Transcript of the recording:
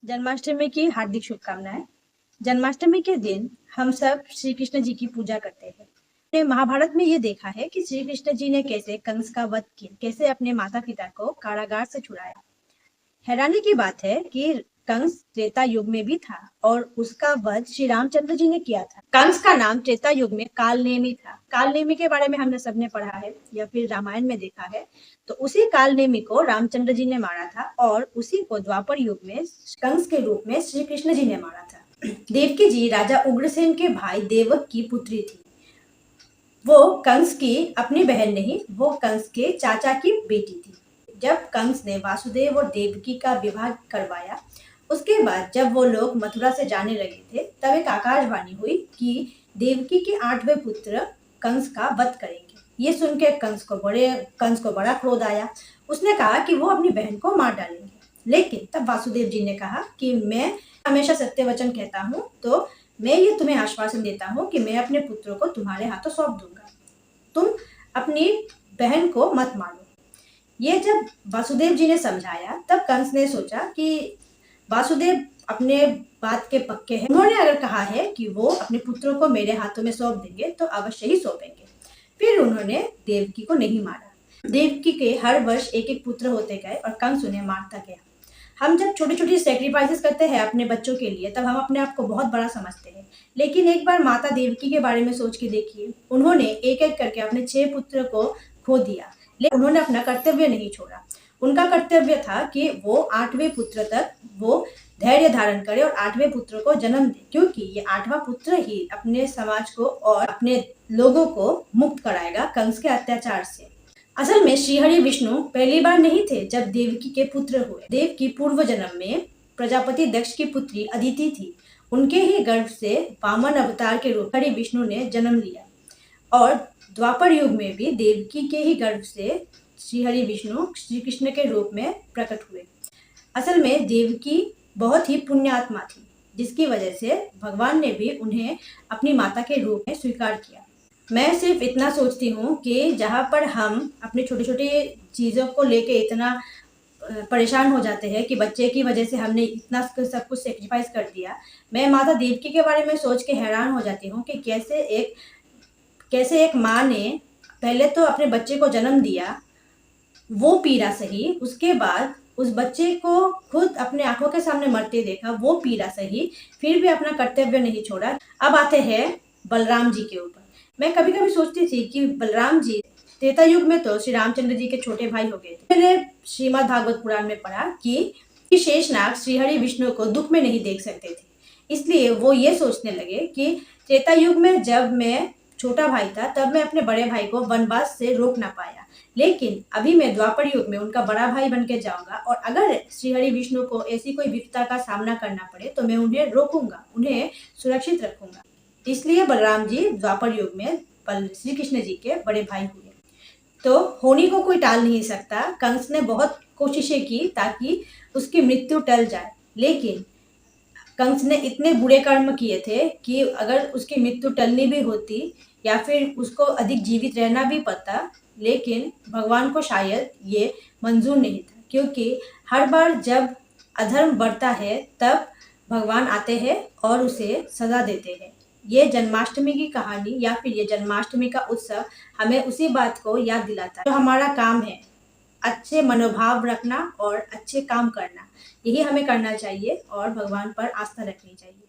जन्माष्टमी की हार्दिक शुभकामनाएं। जन्माष्टमी के दिन हम सब श्री कृष्ण जी की पूजा करते हैं। हमने महाभारत में ये देखा है कि श्री कृष्ण जी ने कैसे कंस का वध किया, कैसे अपने माता पिता को कारागार से छुड़ाया। हैरानी की बात है कि कंस त्रेता युग में भी था और उसका वध श्री रामचंद्र जी ने किया था। कंस का नाम त्रेता युग में कालनेमी था। कालनेमी के बारे में हमने सबने पढ़ा है या फिर रामायण में देखा है। तो उसी कालनेमी को रामचंद्र जी ने मारा था और उसी को द्वापर युग में कंस के रूप में श्री कृष्ण जी ने मारा था। देवकी जी राजा उग्रसेन के भाई देवक की पुत्री थी। वो कंस की अपनी बहन नहीं, वो कंस के चाचा की बेटी थी। जब कंस ने वासुदेव और देवकी का विवाह करवाया, उसके बाद जब वो लोग मथुरा से जाने लगे थे, तब एक आकाशवाणी हुई कि देवकी के 8वें पुत्र कंस का वध करेंगे। ये सुन के कंस को बड़ा क्रोध आया। उसने कहा कि वो अपनी बहन को मार डालेंगे। लेकिन तब वासुदेव जी ने कहा कि मैं हमेशा सत्य वचन कहता हूँ, तो मैं ये तुम्हें आश्वासन देता हूँ कि मैं अपने पुत्रों को तुम्हारे हाथों सौंप दूंगा। तुम अपनी बहन को मत मारो। ये जब वासुदेव जी ने समझाया, तब कंस ने सोचा कि वासुदेव अपने बात के पक्के हैं। उन्होंने अगर कहा है कि वो अपने पुत्रों को मेरे हाथों में सौंप देंगे, तो अवश्य ही सौंपेंगे। फिर उन्होंने देवकी को नहीं मारा। देवकी के हर वर्ष एक एक पुत्र होते गए और कंस उन्हें मारता गया। हम जब छोटी छोटी सेक्रीफाइसेस करते हैं अपने बच्चों के लिए, तब हम अपने आप को बहुत बड़ा समझते हैं। लेकिन एक बार माता देवकी के बारे में सोच के देखिए। उन्होंने एक एक करके अपने 6 पुत्र को खो दिया, लेकिन उन्होंने अपना कर्तव्य नहीं छोड़ा। उनका कर्तव्य था कि वो 8वें पुत्र तक वो धैर्य धारण करे और 8वें पुत्र को जन्म दे, क्योंकि ये 8वां पुत्र ही अपने समाज को और अपने लोगों को मुक्त कराएगा कंस के अत्याचार से। असल में श्रीहरि विष्णु पहली बार नहीं थे जब देवकी के पुत्र हुए। देव की पूर्व जन्म में प्रजापति दक्ष की पुत्री अदिति थी। उनके ही गर्भ से वामन अवतार के रूप हरि विष्णु ने जन्म लिया और द्वापर युग में भी देवकी के ही गर्भ से श्रीहरि विष्णु श्री कृष्ण के रूप में प्रकट हुए। असल में देवकी बहुत ही पुण्यात्मा थी, जिसकी वजह से भगवान ने भी उन्हें अपनी माता के रूप में स्वीकार किया। मैं सिर्फ इतना सोचती हूँ कि जहाँ पर हम अपने छोटे छोटे चीज़ों को लेके इतना परेशान हो जाते हैं कि बच्चे की वजह से हमने इतना सब कुछ सेक्रीफाइस कर दिया, मैं माता देवकी के बारे में सोच के हैरान हो जाती हूँ कि कैसे एक माँ ने पहले तो अपने बच्चे को जन्म दिया, वो पीड़ा सही, उसके बाद उस बच्चे को खुद अपने आंखों के सामने मरते देखा, वो पीड़ा सही, फिर भी अपना कर्तव्य नहीं छोड़ा। अब आते हैं बलराम जी के ऊपर। मैं कभी कभी सोचती थी कि बलराम जी त्रेता युग में तो श्री रामचंद्र जी के छोटे भाई हो गए थे। मैंने श्रीमद् भागवत पुराण में पढ़ा कि शेषनाग श्रीहरि विष्णु को दुख में नहीं देख सकते थे, इसलिए वो ये सोचने लगे कि त्रेता युग में जब मैं छोटा भाई था, तब मैं अपने बड़े भाई को वनवास से रोक ना पाया, लेकिन अभी मैं द्वापर युग में उनका बड़ा भाई बन के जाऊंगा और अगर श्रीहरि विष्णु को ऐसी कोई विपदा का सामना करना पड़े तो मैं उन्हें रोकूंगा, उन्हें सुरक्षित रखूंगा। इसलिए बलराम जी द्वापर युग में श्री कृष्ण जी के बड़े भाई हुए। तो होनी को कोई टाल नहीं सकता। कंस ने बहुत कोशिशें की ताकि उसकी मृत्यु टल जाए, लेकिन कंस ने इतने बुरे कर्म किए थे कि अगर उसकी मृत्यु टलनी भी होती या फिर उसको अधिक जीवित रहना भी पड़ता, लेकिन भगवान को शायद ये मंजूर नहीं था, क्योंकि हर बार जब अधर्म बढ़ता है तब भगवान आते हैं और उसे सजा देते हैं। ये जन्माष्टमी की कहानी या फिर ये जन्माष्टमी का उत्सव हमें उसी बात को याद दिलाता है। जो हमारा काम है अच्छे मनोभाव रखना और अच्छे काम करना, यही हमें करना चाहिए और भगवान पर आस्था रखनी चाहिए।